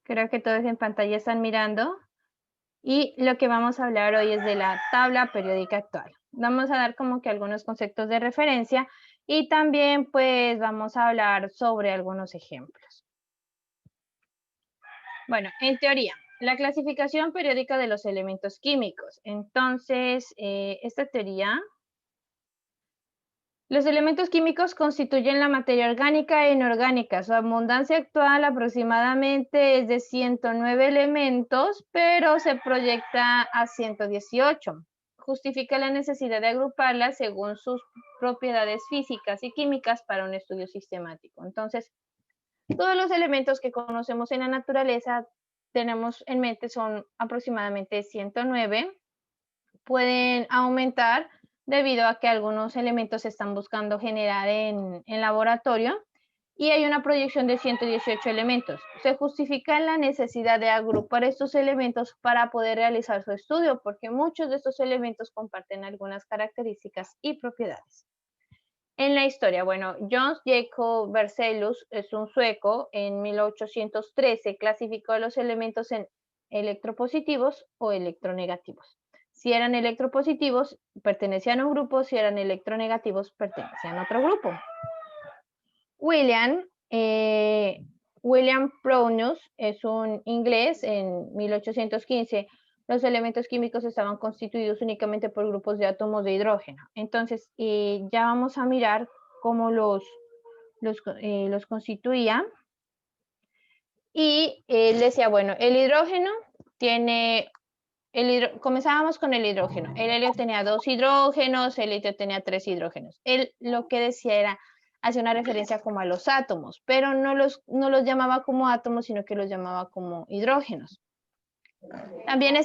Creo que todos en pantalla están mirando. Y lo que vamos a hablar hoy es de la tabla periódica actual. Vamos a dar como que algunos conceptos de referencia y también pues vamos a hablar sobre algunos ejemplos. Bueno, en teoría, la clasificación periódica de los elementos químicos. Entonces, esta teoría, los elementos químicos constituyen la materia orgánica e inorgánica. Su abundancia actual aproximadamente es de 109 elementos, pero se proyecta a 118. Justifica la necesidad de agruparlas según sus propiedades físicas y químicas para un estudio sistemático. Entonces, todos los elementos que conocemos en la naturaleza tenemos en mente son aproximadamente 109. Pueden aumentar debido a que algunos elementos se están buscando generar en laboratorio y hay una proyección de 118 elementos. Se justifica la necesidad de agrupar estos elementos para poder realizar su estudio, porque muchos de estos elementos comparten algunas características y propiedades. En la historia, bueno, Jöns Jacob Berzelius es un sueco, en 1813 clasificó los elementos en electropositivos o electronegativos. Si eran electropositivos, pertenecían a un grupo; si eran electronegativos, pertenecían a otro grupo. William Prowse es un inglés, en 1815 los elementos químicos estaban constituidos únicamente por grupos de átomos de hidrógeno. Entonces, ya vamos a mirar cómo los constituía. Y él decía, bueno, el hidrógeno tiene, comenzábamos con el hidrógeno. El helio tenía 2 hidrógenos, el litio tenía 3 hidrógenos. Él lo que decía era, hacía una referencia como a los átomos, pero no los llamaba como átomos, sino que los llamaba como hidrógenos. También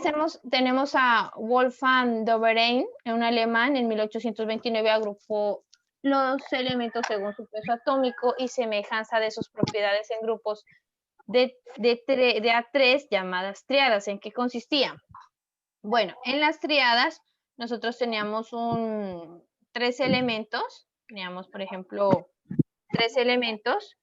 tenemos a Wolfgang Doberein, un alemán, en 1829 agrupó los elementos según su peso atómico y semejanza de sus propiedades en grupos de A3 llamadas tríadas. ¿En qué consistían? Bueno, en las tríadas nosotros teníamos 3 elementos, teníamos por ejemplo 3 elementos,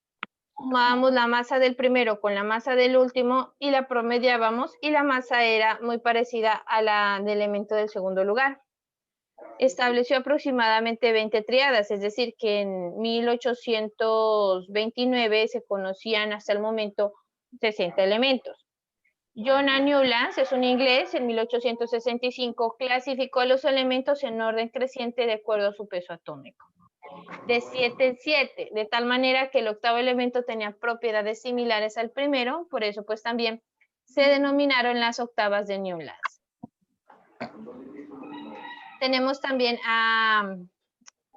sumábamos la masa del primero con la masa del último y la promediábamos, y la masa era muy parecida a la del elemento del segundo lugar. Estableció aproximadamente 20 tríadas, es decir, que en 1829 se conocían hasta el momento 60 elementos. John A. Newlands es un inglés, en 1865 clasificó los elementos en orden creciente de acuerdo a su peso atómico, de 7 en 7, de tal manera que el octavo elemento tenía propiedades similares al primero, por eso pues también se denominaron las octavas de Newlands. Tenemos también a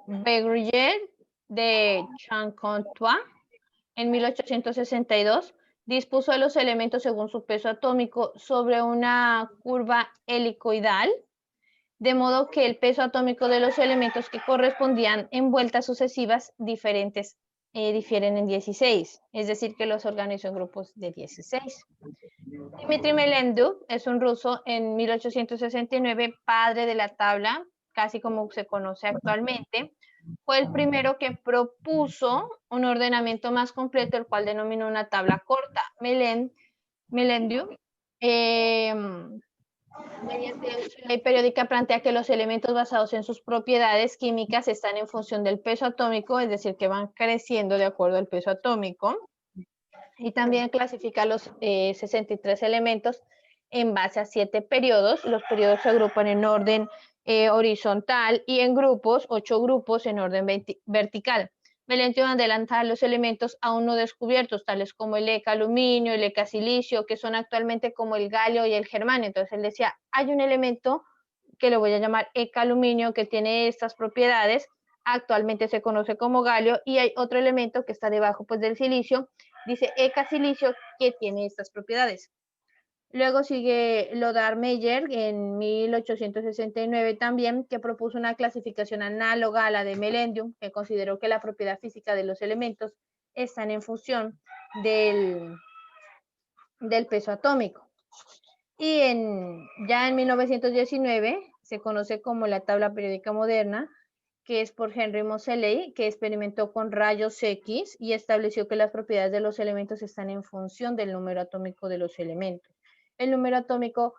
Berger de Chancontois, en 1862, dispuso los elementos según su peso atómico sobre una curva helicoidal, de modo que el peso atómico de los elementos que correspondían en vueltas sucesivas diferentes difieren en 16, es decir, que los organizó en grupos de 16. Dmitry Melenduk es un ruso, en 1869, padre de la tabla, casi como se conoce actualmente. Fue el primero que propuso un ordenamiento más completo, el cual denominó una tabla corta. Melenduk, mediante su ley periódica, plantea que los elementos basados en sus propiedades químicas están en función del peso atómico, es decir, que van creciendo de acuerdo al peso atómico. Y también clasifica los 63 elementos en base a 7 periodos. Los periodos se agrupan en orden horizontal y en grupos, 8 grupos en orden vertical. Melenduk adelanta los elementos aún no descubiertos, tales como el ECA-aluminio, el ECA-silicio, que son actualmente como el galio y el germanio. Entonces él decía, hay un elemento que lo voy a llamar ECA-aluminio, que tiene estas propiedades, actualmente se conoce como galio, y hay otro elemento que está debajo pues del silicio, dice ECA-silicio, que tiene estas propiedades. Luego sigue Lothar Meyer, en 1869 también, que propuso una clasificación análoga a la de Melenduk, que consideró que la propiedad física de los elementos están en función del peso atómico. Y ya en 1919 se conoce como la tabla periódica moderna, que es por Henry Moseley, que experimentó con rayos X y estableció que las propiedades de los elementos están en función del número atómico de los elementos. El número atómico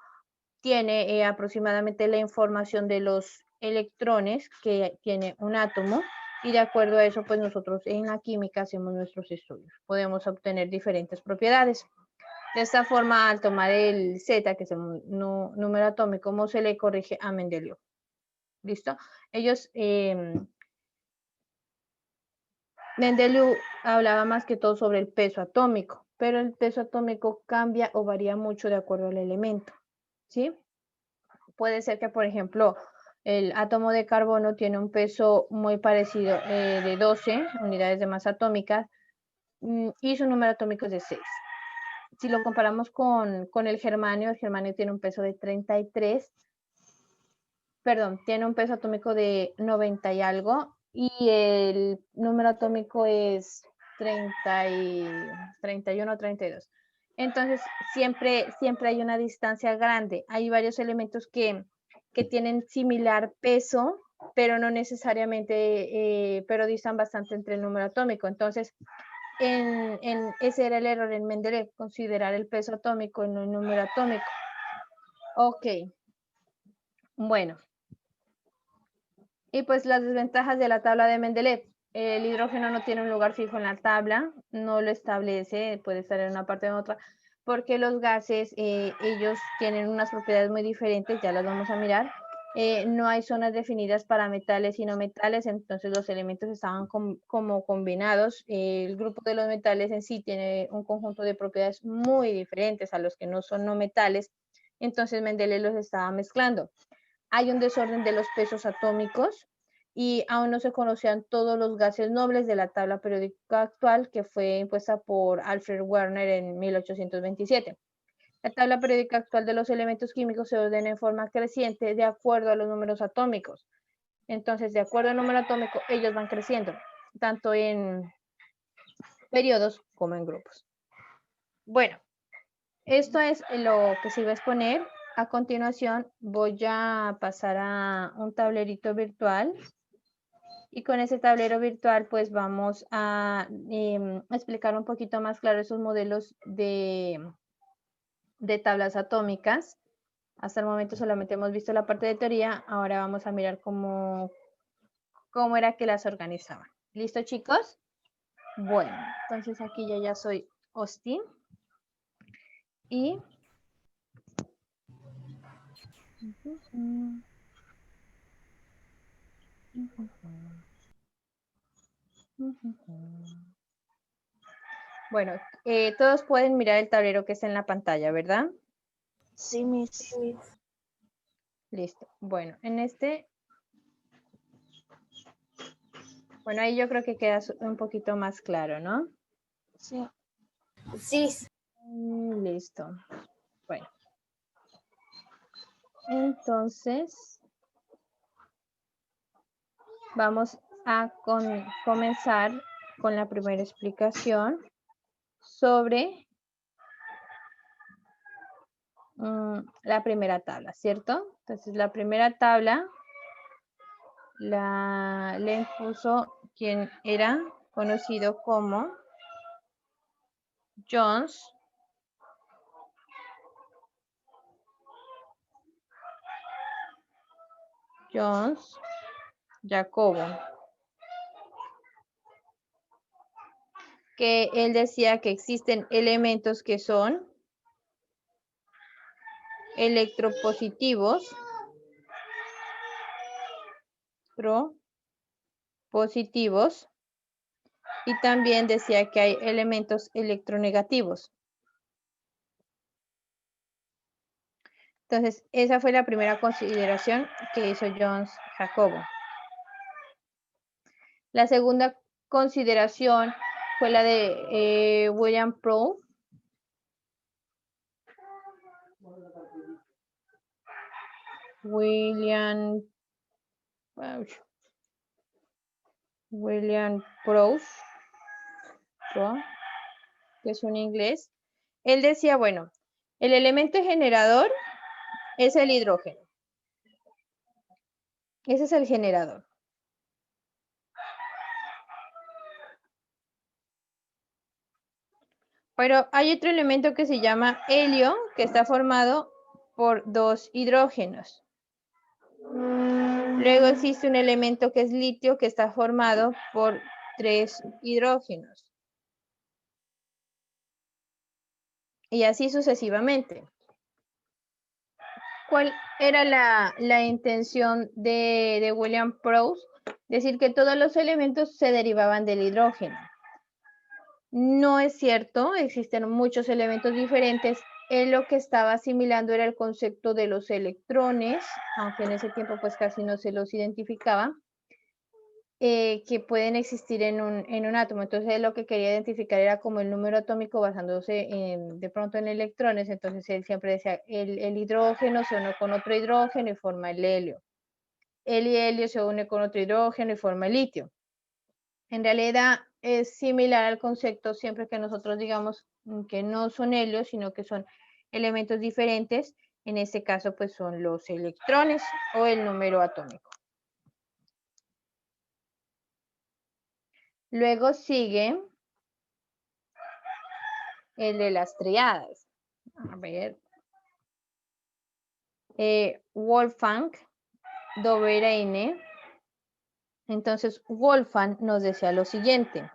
tiene aproximadamente la información de los electrones que tiene un átomo, y de acuerdo a eso, pues nosotros en la química hacemos nuestros estudios. Podemos obtener diferentes propiedades. De esta forma, al tomar el Z, que es el número atómico, Moseley corrige a Mendeleev. ¿Listo? Ellos, Mendeleev hablaba más que todo sobre el peso atómico, pero el peso atómico cambia o varía mucho de acuerdo al elemento, ¿sí? Puede ser que, por ejemplo, el átomo de carbono tiene un peso muy parecido de 12 unidades de masa atómica y su número atómico es de 6. Si lo comparamos con el germanio tiene un peso de 33, perdón, tiene un peso atómico de 90 y algo, y el número atómico es 31 o 32. Entonces, siempre hay una distancia grande. Hay varios elementos que tienen similar peso, pero no necesariamente, pero distan bastante entre el número atómico. Entonces, ese era el error en Mendeleev, considerar el peso atómico en el número atómico. Ok. Bueno. Y pues las desventajas de la tabla de Mendeleev. El hidrógeno no tiene un lugar fijo en la tabla, no lo establece, puede estar en una parte o en otra, porque los gases, ellos tienen unas propiedades muy diferentes, ya las vamos a mirar. No hay zonas definidas para metales y no metales, entonces los elementos estaban como combinados. El grupo de los metales en sí tiene un conjunto de propiedades muy diferentes a los que no son no metales, entonces Mendeleev los estaba mezclando. Hay un desorden de los pesos atómicos y aún no se conocían todos los gases nobles de la tabla periódica actual, que fue impuesta por Alfred Werner en 1827. La tabla periódica actual de los elementos químicos se ordena en forma creciente de acuerdo a los números atómicos. Entonces, de acuerdo al número atómico, ellos van creciendo, tanto en periodos como en grupos. Bueno, esto es lo que se iba a exponer. A continuación voy a pasar a un tablerito virtual y con ese tablero virtual pues vamos a explicar un poquito más claro esos modelos de tablas atómicas. Hasta el momento solamente hemos visto la parte de teoría, ahora vamos a mirar cómo era que las organizaban. ¿Listo, chicos? Bueno, entonces aquí yo ya soy Austin y bueno, todos pueden mirar el tablero que está en la pantalla, ¿verdad? Sí, Miss. Listo. Bueno, en este... Bueno, ahí yo creo que queda un poquito más claro, ¿no? Sí. Sí. Listo. Bueno. Entonces, vamos a comenzar con la primera explicación sobre la primera tabla, ¿cierto? Entonces, la primera tabla le impuso quien era conocido como Jones Jacobo, que él decía que existen elementos que son electropositivos, y también decía que hay elementos electronegativos. Entonces, esa fue la primera consideración que hizo Jones Jacobo. La segunda consideración fue la de William Prout. William Prout, que es un inglés. Él decía, bueno, el elemento generador es el hidrógeno. Ese es el generador. Pero hay otro elemento que se llama helio, que está formado por 2 hidrógenos. Luego existe un elemento que es litio, que está formado por 3 hidrógenos. Y así sucesivamente. ¿Cuál era la intención de William Proust? Decir que todos los elementos se derivaban del hidrógeno. No es cierto, existen muchos elementos diferentes. Él lo que estaba asimilando era el concepto de los electrones, aunque en ese tiempo pues casi no se los identificaba, que pueden existir en un átomo. Entonces él lo que quería identificar era como el número atómico basándose de pronto en electrones. Entonces él siempre decía, el hidrógeno se une con otro hidrógeno y forma el helio. El helio se une con otro hidrógeno y forma el litio. En realidad es similar al concepto siempre que nosotros digamos que no son helios, sino que son elementos diferentes. En este caso, pues son los electrones o el número atómico. Luego sigue el de las triadas. A ver. Wolfgang Dobereine. Entonces, Wolfgang nos decía lo siguiente.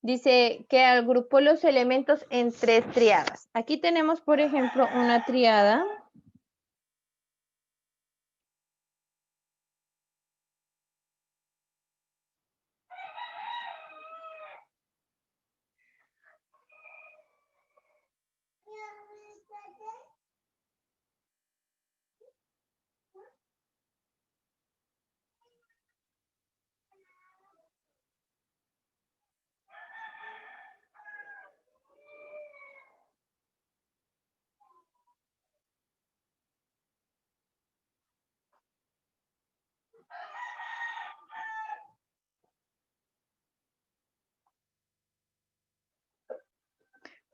Dice que agrupó los elementos en 3 triadas. Aquí tenemos, por ejemplo, una triada.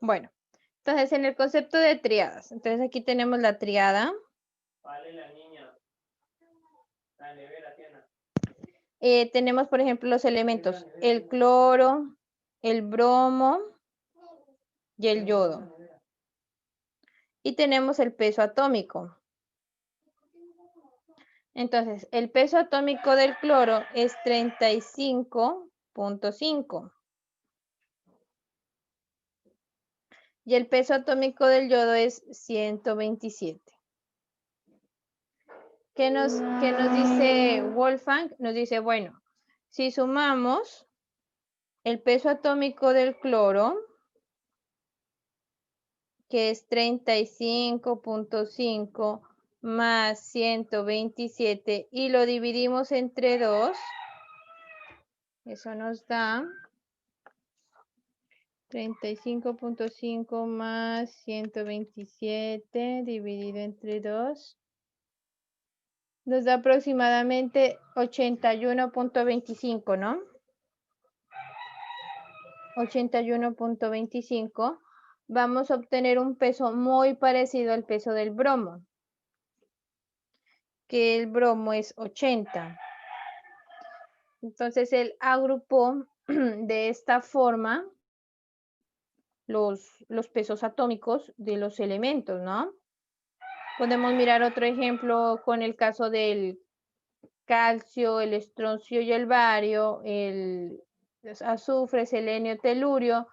Bueno, entonces en el concepto de triadas, entonces aquí tenemos la triada. Vale, la niña. La nevera, Tiana. Tenemos, por ejemplo, los elementos, el cloro, el bromo y el yodo. Y tenemos el peso atómico. Entonces, el peso atómico del cloro es 35.5. Y el peso atómico del yodo es 127. ¿Qué nos dice Wolfgang? Nos dice, bueno, si sumamos el peso atómico del cloro, que es 35.5 más 127, y lo dividimos entre 2, eso nos da 35.5 más 127 dividido entre 2. Nos da aproximadamente 81.25, ¿no? 81.25. Vamos a obtener un peso muy parecido al peso del bromo, que el bromo es 80. Entonces él agrupó de esta forma los pesos atómicos de los elementos, ¿no? Podemos mirar otro ejemplo con el caso del calcio, el estroncio y el bario, los azufre, selenio, telurio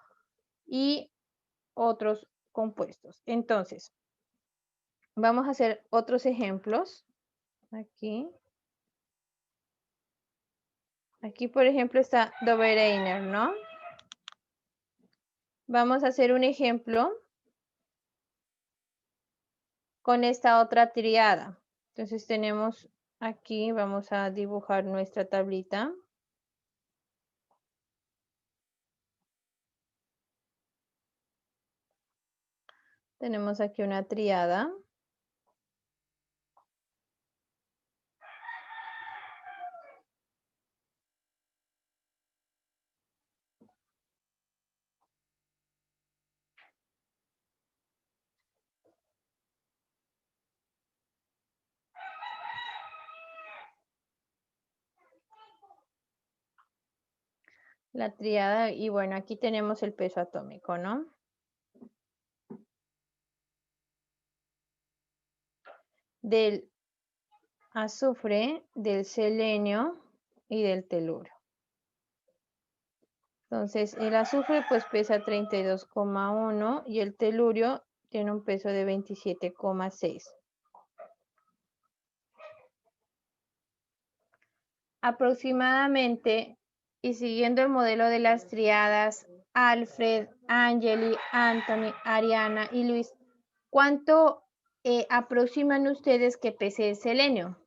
y otros compuestos. Entonces, vamos a hacer otros ejemplos. Aquí. Aquí, por ejemplo, está Dobereiner, ¿no? Vamos a hacer un ejemplo con esta otra triada. Entonces tenemos aquí, vamos a dibujar nuestra tablita. Tenemos aquí una triada. La tríada, y bueno, aquí tenemos el peso atómico, ¿no? Del azufre, del selenio y del telurio. Entonces, el azufre pues pesa 32,1 y el telurio tiene un peso de 27,6. Aproximadamente, y siguiendo el modelo de las triadas Alfred, Angeli, Anthony, Ariana y Luis, ¿cuánto aproximan ustedes que pese el selenio?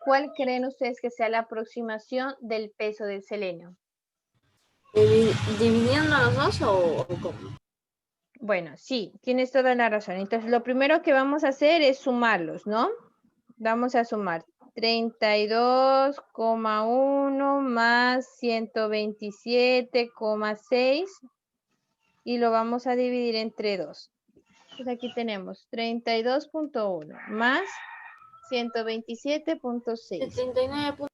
¿Cuál creen ustedes que sea la aproximación del peso del selenio? ¿Dividiendo los dos o cómo? Bueno, sí, tienes toda la razón. Entonces, lo primero que vamos a hacer es sumarlos, ¿no? Vamos a sumar 32,1 más 127,6 y lo vamos a dividir entre 2. Entonces, aquí tenemos 32,1 más 127,6. 79.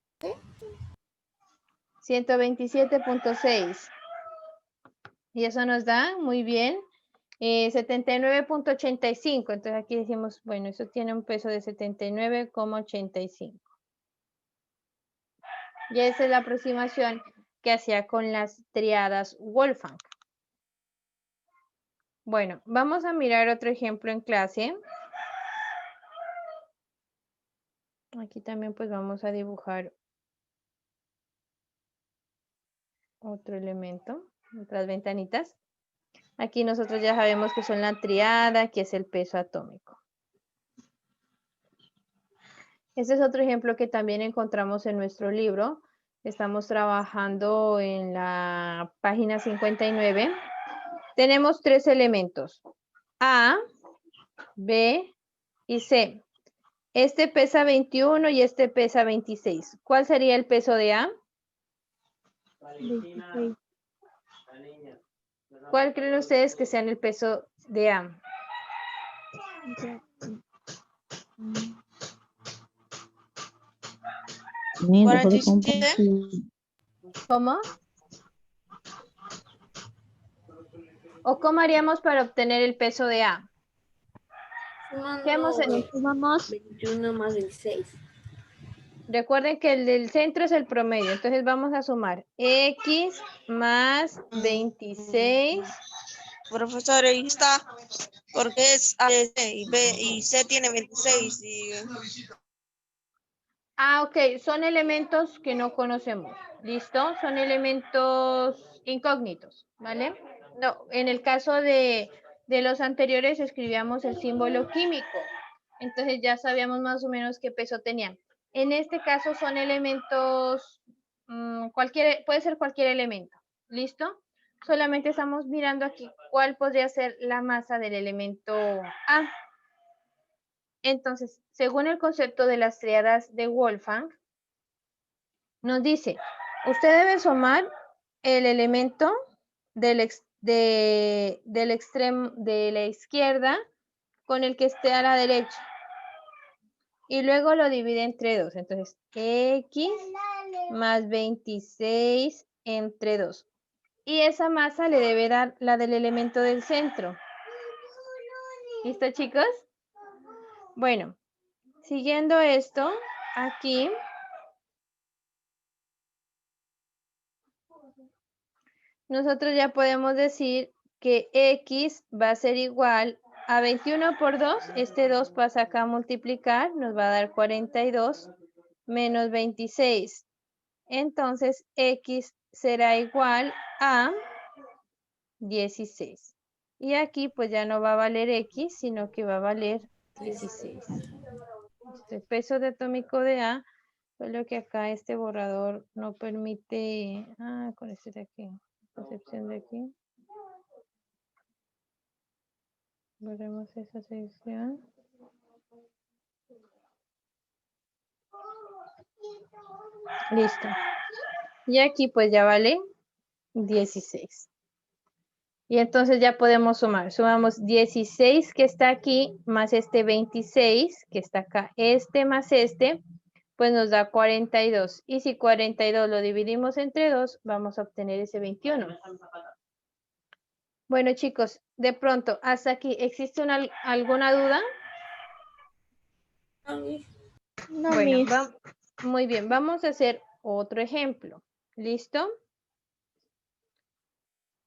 127,6. Y eso nos da, muy bien, 79,85. Entonces aquí decimos, bueno, eso tiene un peso de 79,85. Y esa es la aproximación que hacía con las triadas Wolfgang. Bueno, vamos a mirar otro ejemplo en clase. Aquí también pues vamos a dibujar otro elemento, otras ventanitas. Aquí nosotros ya sabemos que son la triada, que es el peso atómico. Este es otro ejemplo que también encontramos en nuestro libro. Estamos trabajando en la página 59. Tenemos 3 elementos, A, B y C. Este pesa 21 y este pesa 26. ¿Cuál sería el peso de A? Valentina, 26. la niña. ¿Cuál creen ustedes que sean el peso de A? ¿Cómo? ¿O cómo haríamos para obtener el peso de A? ¿Qué hemos hecho? Sumamos 21 más 26. Recuerden que el del centro es el promedio, entonces vamos a sumar X más 26. Profesor, ahí está, porque es A, B y C tiene 26. Ah, ok, son elementos que no conocemos, ¿listo? Son elementos incógnitos, ¿vale? No, en el caso de los anteriores escribíamos el símbolo químico, entonces ya sabíamos más o menos qué peso tenían. En este caso son elementos, puede ser cualquier elemento, ¿listo? Solamente estamos mirando aquí cuál podría ser la masa del elemento A. Entonces, según el concepto de las triadas de Wolfgang, nos dice, usted debe sumar el elemento del extremo de la izquierda con el que esté a la derecha. Y luego lo divide entre 2. Entonces, X más 26 entre 2. Y esa masa le debe dar la del elemento del centro. ¿Listo, chicos? Bueno, siguiendo esto, aquí nosotros ya podemos decir que X va a ser igual a 21 por 2. Este 2 pasa acá a multiplicar, nos va a dar 42 menos 26. Entonces, X será igual a 16. Y aquí pues ya no va a valer X, sino que va a valer 16. Este peso de atómico de A, solo que acá este borrador no permite, con este de aquí, excepción de aquí. Borremos esa sección. Listo. Y aquí pues ya vale 16. Y entonces ya podemos sumar. Sumamos 16 que está aquí, más este 26 que está acá. Este más este, pues nos da 42. Y si 42 lo dividimos entre 2, vamos a obtener ese 21. Bueno, chicos, de pronto, hasta aquí, ¿existe alguna duda? No, Bueno, Miss. muy bien, vamos a hacer otro ejemplo. ¿Listo?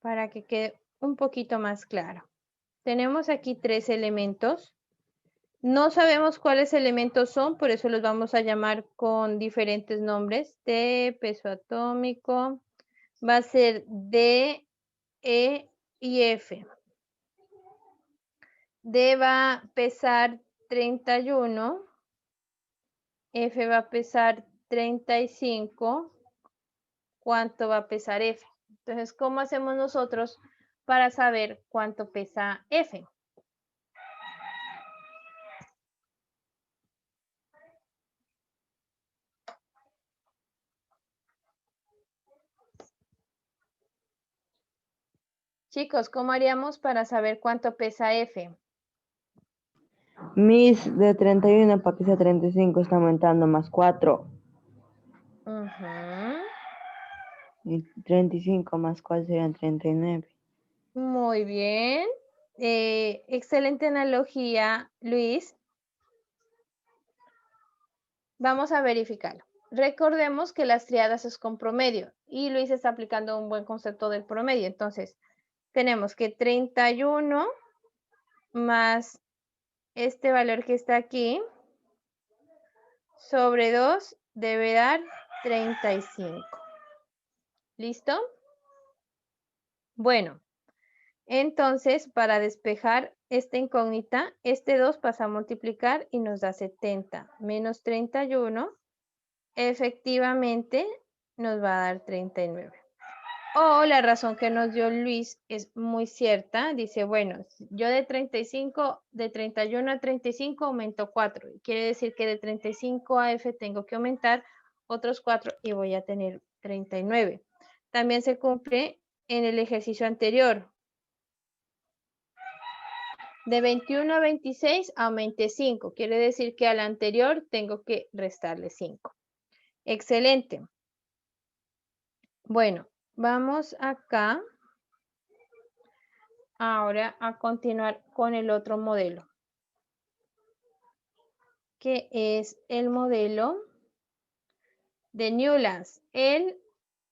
Para que quede un poquito más claro. Tenemos aquí 3 elementos. No sabemos cuáles elementos son, por eso los vamos a llamar con diferentes nombres. T, peso atómico, va a ser D, E y F. D va a pesar 31, F va a pesar 35. ¿Cuánto va a pesar F? Entonces, ¿cómo hacemos nosotros para saber cuánto pesa F? Chicos, ¿cómo haríamos para saber cuánto pesa F? Miss, de 31 para que sea 35 está aumentando más 4. Ujú. Y 35 más 4 serían 39. Muy bien. Excelente analogía, Luis. Vamos a verificarlo. Recordemos que las triadas es con promedio y Luis está aplicando un buen concepto del promedio. Entonces, tenemos que 31 más este valor que está aquí sobre 2 debe dar 35. ¿Listo? Bueno, entonces para despejar esta incógnita, este 2 pasa a multiplicar y nos da 70 menos 31. Efectivamente nos va a dar 39. O la razón que nos dio Luis es muy cierta. Dice, bueno, yo de 35, de 31 a 35 aumento 4. Quiere decir que de 35 a F tengo que aumentar otros 4 y voy a tener 39. También se cumple en el ejercicio anterior. De 21 a 26 aumenté 5. Quiere decir que al anterior tengo que restarle 5. Excelente. Bueno, vamos acá ahora a continuar con el otro modelo, que es el modelo de Newlands. Él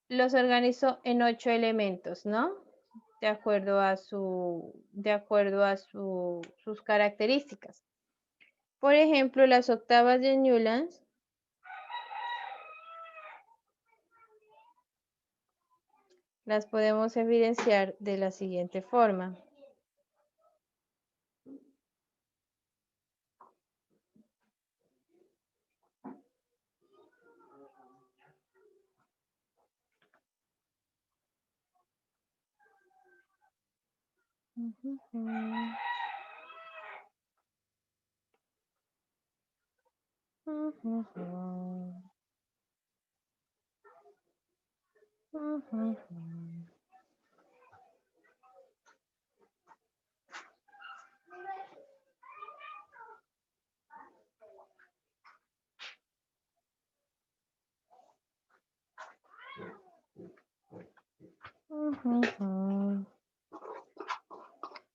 los organizó en 8 elementos, ¿no? De acuerdo a sus características. Por ejemplo, las octavas de Newlands las podemos evidenciar de la siguiente forma.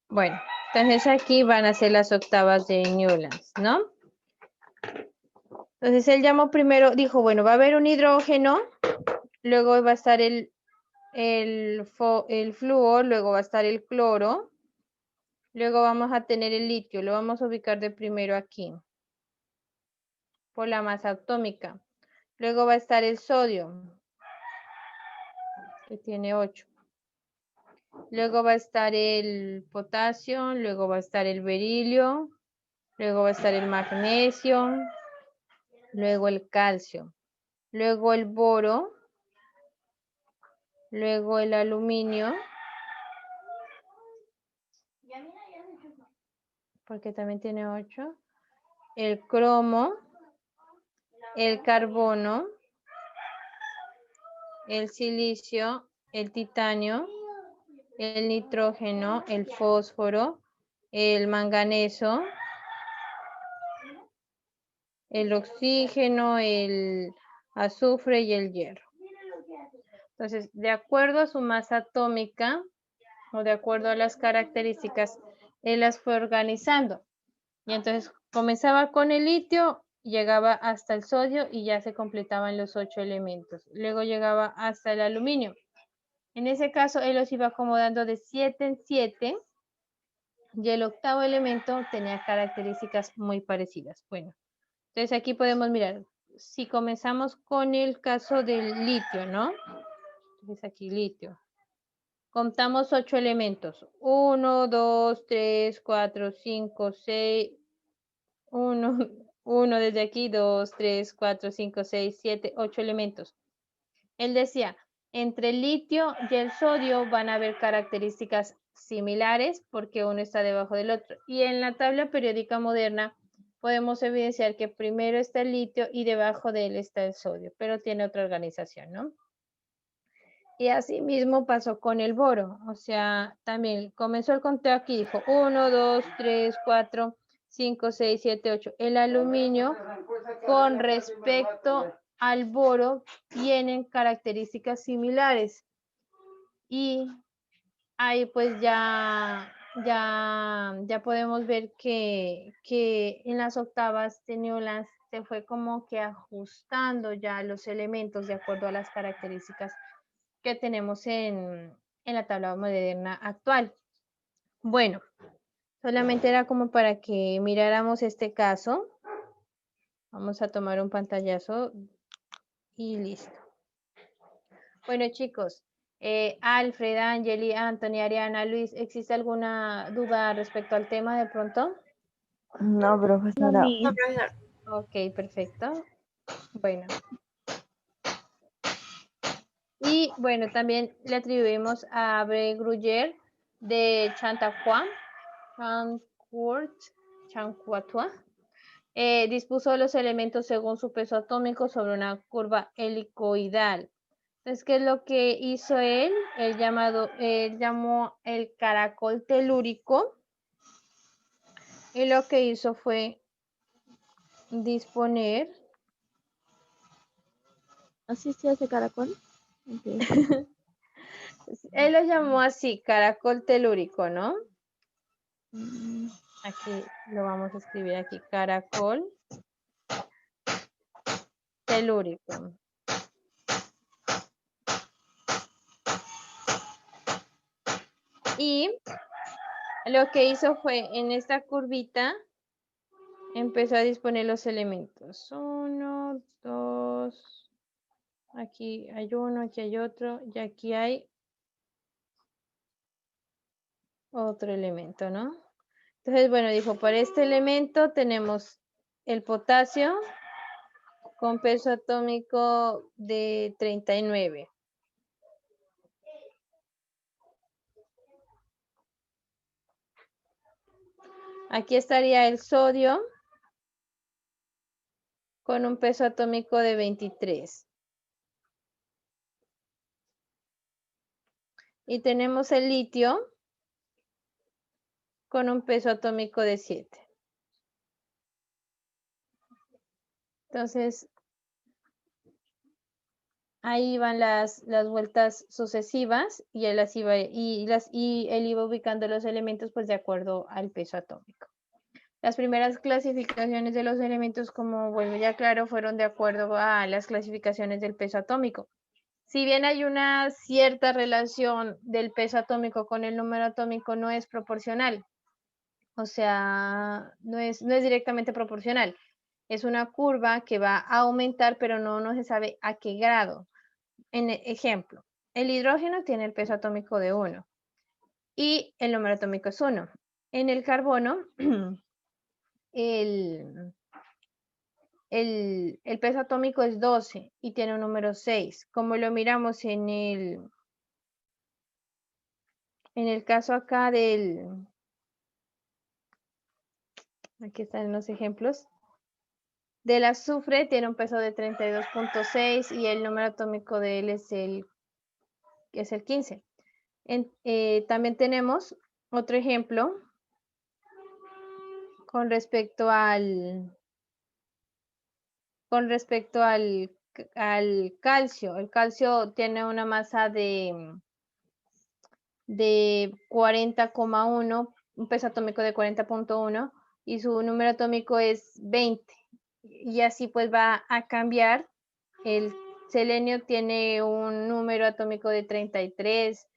Bueno, entonces aquí van a ser las octavas de Newlands, ¿no? Entonces él llamó primero, dijo, bueno, va a haber un hidrógeno, luego va a estar el flúor, luego va a estar el cloro, luego vamos a tener el litio, lo vamos a ubicar de primero aquí, por la masa atómica. Luego va a estar el sodio, que tiene 8. Luego va a estar el potasio, luego va a estar el berilio, luego va a estar el magnesio, luego el calcio, luego el boro, luego el aluminio, porque también tiene 8, el cromo, el carbono, el silicio, el titanio, el nitrógeno, el fósforo, el manganeso, el oxígeno, el azufre y el hierro. Entonces, de acuerdo a su masa atómica o de acuerdo a las características, él las fue organizando. Y entonces comenzaba con el litio, llegaba hasta el sodio y ya se completaban los 8 elementos. Luego llegaba hasta el aluminio. En ese caso, él los iba acomodando de 7 en 7 y el octavo elemento tenía características muy parecidas. Bueno, entonces aquí podemos mirar. Si comenzamos con el caso del litio, ¿no? Entonces aquí litio. Contamos 8 elementos. 1, 2, 3, 4, 5, 6. 1 desde aquí, 2, 3, 4, 5, 6, 7, 8 elementos. Él decía, entre el litio y el sodio van a haber características similares porque uno está debajo del otro. Y en la tabla periódica moderna podemos evidenciar que primero está el litio y debajo de él está el sodio, pero tiene otra organización, ¿no? Y así mismo pasó con el boro, o sea, también comenzó el conteo aquí, dijo 1, 2, 3, 4, 5, 6, 7, 8. El aluminio con respecto al boro tienen características similares. Y ahí pues ya podemos ver que en las octavas Teniolas se fue como que ajustando ya los elementos de acuerdo a las características que tenemos en la tabla moderna actual. Bueno, solamente era como para que miráramos este caso. Vamos a tomar un pantallazo y listo. Bueno, chicos, Alfred, Angeli, Anthony, Ariana, Luis, ¿existe alguna duda respecto al tema de pronto? No, profesora. No, profesor. Ok, perfecto. Bueno. Y bueno, también le atribuimos a Gruyère de Chancuatua. Dispuso los elementos según su peso atómico sobre una curva helicoidal. Entonces, ¿qué es lo que hizo él? Él llamó el caracol telúrico. Y lo que hizo fue disponer. ¿Así se hace caracol? Okay. Él lo llamó así, caracol telúrico, ¿no? Aquí lo vamos a escribir aquí, caracol telúrico. Y lo que hizo fue en esta curvita empezó a disponer los elementos. 1, 2, aquí hay uno, aquí hay otro y aquí hay otro elemento, ¿no? Entonces, bueno, dijo, para este elemento tenemos el potasio con peso atómico de 39. Aquí estaría el sodio con un peso atómico de 23. Y tenemos el litio con un peso atómico de 7. Entonces, ahí van las vueltas sucesivas y él iba ubicando los elementos pues de acuerdo al peso atómico. Las primeras clasificaciones de los elementos, como bueno ya claro, fueron de acuerdo a las clasificaciones del peso atómico. Si bien hay una cierta relación del peso atómico con el número atómico, no es proporcional. O sea, no es directamente proporcional. Es una curva que va a aumentar, pero no se sabe a qué grado. En ejemplo, el hidrógeno tiene el peso atómico de 1 y el número atómico es 1. En el carbono, el peso atómico es 12 y tiene un número 6. Como lo miramos en el caso acá aquí están los ejemplos, del azufre tiene un peso de 32.6 y el número atómico de él es el 15. También tenemos otro ejemplo con respecto al al calcio. El calcio tiene una masa de 40,1, un peso atómico de 40,1 y su número atómico es 20. Y así pues va a cambiar. El selenio tiene un número atómico de 33,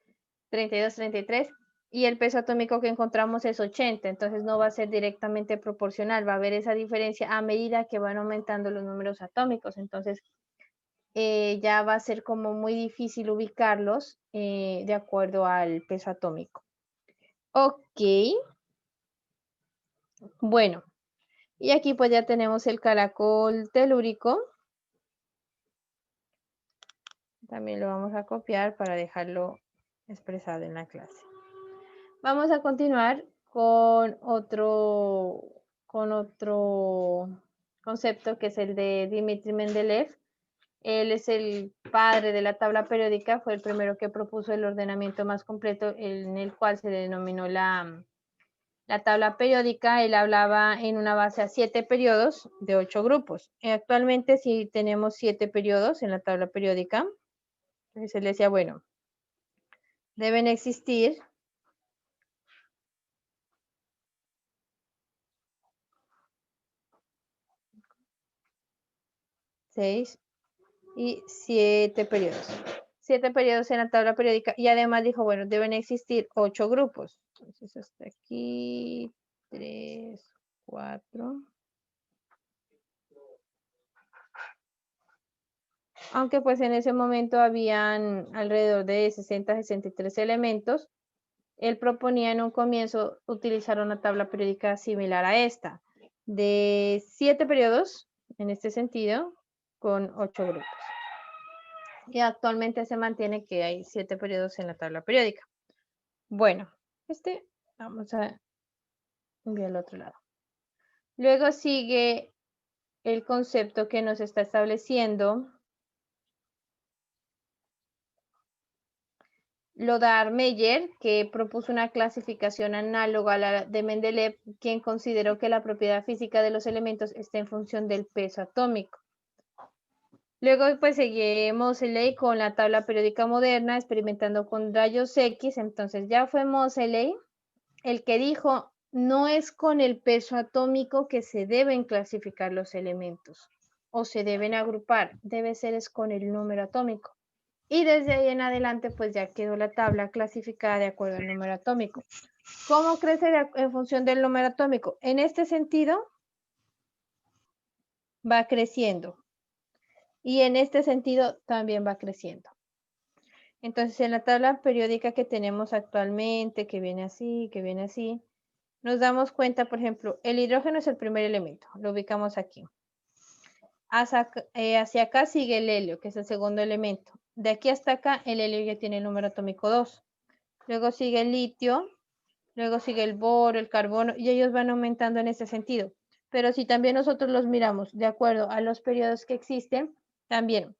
32, 33 y el peso atómico que encontramos es 80, entonces no va a ser directamente proporcional, va a haber esa diferencia a medida que van aumentando los números atómicos, entonces ya va a ser como muy difícil ubicarlos de acuerdo al peso atómico. Ok, bueno, y aquí pues ya tenemos el caracol telúrico. También lo vamos a copiar para dejarlo expresado en la clase. Vamos a continuar con otro concepto que es el de Dmitri Mendeleev. Él es el padre de la tabla periódica, fue el primero que propuso el ordenamiento más completo en el cual se denominó la tabla periódica. Él hablaba en una base a 7 periodos de 8 grupos. Actualmente sí tenemos 7 periodos en la tabla periódica. Entonces él decía, bueno, deben existir 6 y 7 periodos. 7 periodos en la tabla periódica y además dijo, bueno, deben existir 8 grupos. Entonces hasta aquí, 3, 4. Aunque pues en ese momento habían alrededor de 60, 63 elementos, él proponía en un comienzo utilizar una tabla periódica similar a esta, de 7 periodos, en este sentido, con 8 grupos. Y actualmente se mantiene que hay 7 periodos en la tabla periódica. Bueno, vamos a enviar al otro lado. Luego sigue el concepto que nos está estableciendo Lothar Meyer, que propuso una clasificación análoga a la de Mendeleev, quien consideró que la propiedad física de los elementos está en función del peso atómico. Luego pues sigue Moseley con la tabla periódica moderna, experimentando con rayos X. Entonces ya fue Moseley el que dijo, no es con el peso atómico que se deben clasificar los elementos o se deben agrupar, debe ser es con el número atómico. Y desde ahí en adelante pues ya quedó la tabla clasificada de acuerdo al número atómico. ¿Cómo crece en función del número atómico? En este sentido va creciendo y en este sentido también va creciendo. Entonces en la tabla periódica que tenemos actualmente, que viene así, nos damos cuenta, por ejemplo, el hidrógeno es el primer elemento, lo ubicamos aquí. Hacia acá sigue el helio, que es el segundo elemento. De aquí hasta acá, el helio ya tiene el número atómico 2. Luego sigue el litio, luego sigue el boro, el carbono, y ellos van aumentando en ese sentido. Pero si también nosotros los miramos de acuerdo a los periodos que existen, también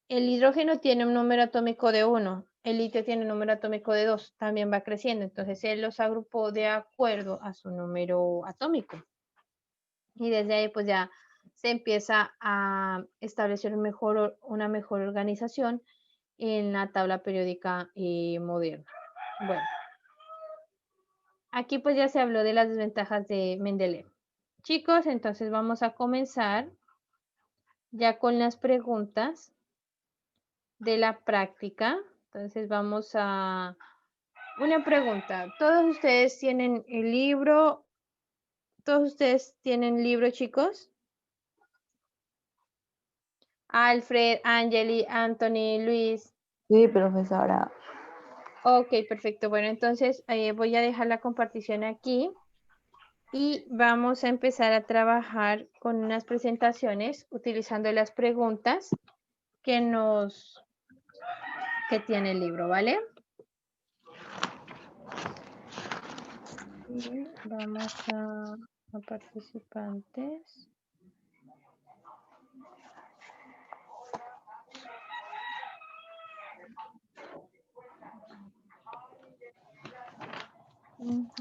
el hidrógeno tiene un número atómico de 1, el litio tiene un número atómico de 2, también va creciendo. Entonces él los agrupó de acuerdo a su número atómico. Y desde ahí pues ya se empieza a establecer una mejor organización en la tabla periódica moderna. Bueno, aquí pues ya se habló de las desventajas de Mendeleev. Chicos, entonces vamos a comenzar ya con las preguntas de la práctica. Entonces vamos a una pregunta. ¿Todos ustedes tienen el libro? ¿Todos ustedes tienen libro, chicos? Alfred, Angeli, Anthony, Luis. Sí, profesora. Ok, perfecto. Bueno, entonces voy a dejar la compartición aquí y vamos a empezar a trabajar con unas presentaciones utilizando las preguntas que tiene el libro, ¿vale? Y vamos a participantes.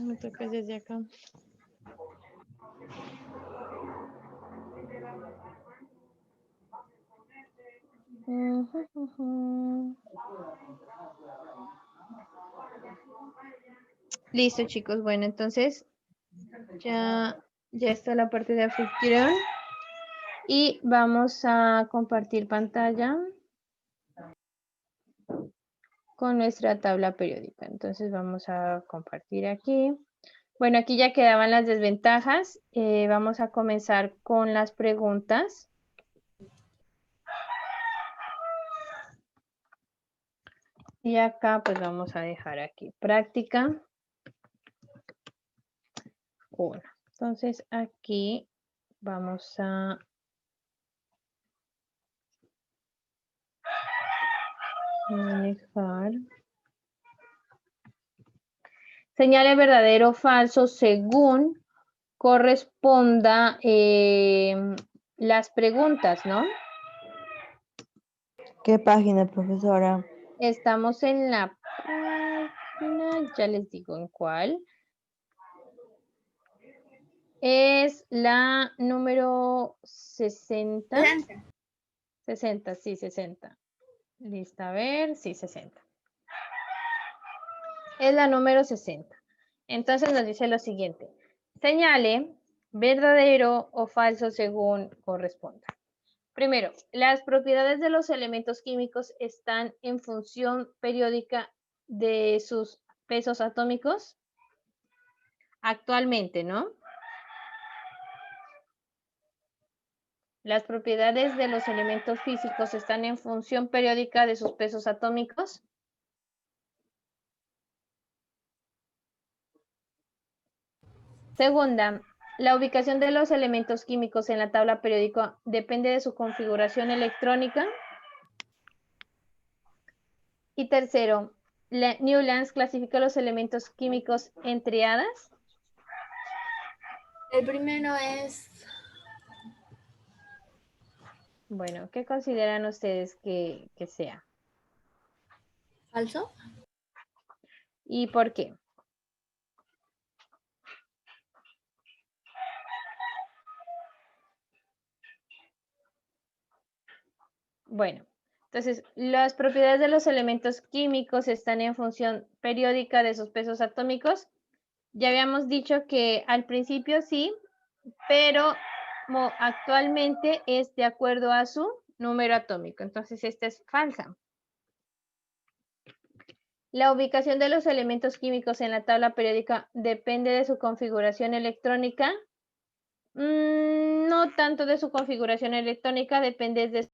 Me toca desde acá. Listo, chicos. Bueno, entonces ya está la parte de anfitrión. Y vamos a compartir pantalla con nuestra tabla periódica. Entonces vamos a compartir aquí. Bueno, aquí ya quedaban las desventajas. Vamos a comenzar con las preguntas. Y acá pues vamos a dejar aquí práctica 1. Entonces aquí vamos a manejar. Señale verdadero o falso según corresponda las preguntas, ¿no? ¿Qué página, profesora? Estamos en la página, ya les digo en cuál. Es la número 60. 60, sí, 60. Listo, a ver, sí, 60. Es la número 60. Entonces nos dice lo siguiente. Señale verdadero o falso según corresponda. Primero, las propiedades de los elementos químicos están en función periódica de sus pesos atómicos. Actualmente, ¿no? Las propiedades de los elementos físicos están en función periódica de sus pesos atómicos. Segunda, la ubicación de los elementos químicos en la tabla periódica depende de su configuración electrónica. Y tercero, Newlands clasifica los elementos químicos en triadas. El primero es Bueno, ¿qué consideran ustedes que sea? falso. ¿Y por qué? Bueno, entonces las propiedades de los elementos químicos están en función periódica de sus pesos atómicos. Ya habíamos dicho que al principio sí, pero actualmente es de acuerdo a su número atómico. Entonces esta es falsa. La ubicación de los elementos químicos en la tabla periódica depende de su configuración electrónica. No tanto de su configuración electrónica, depende de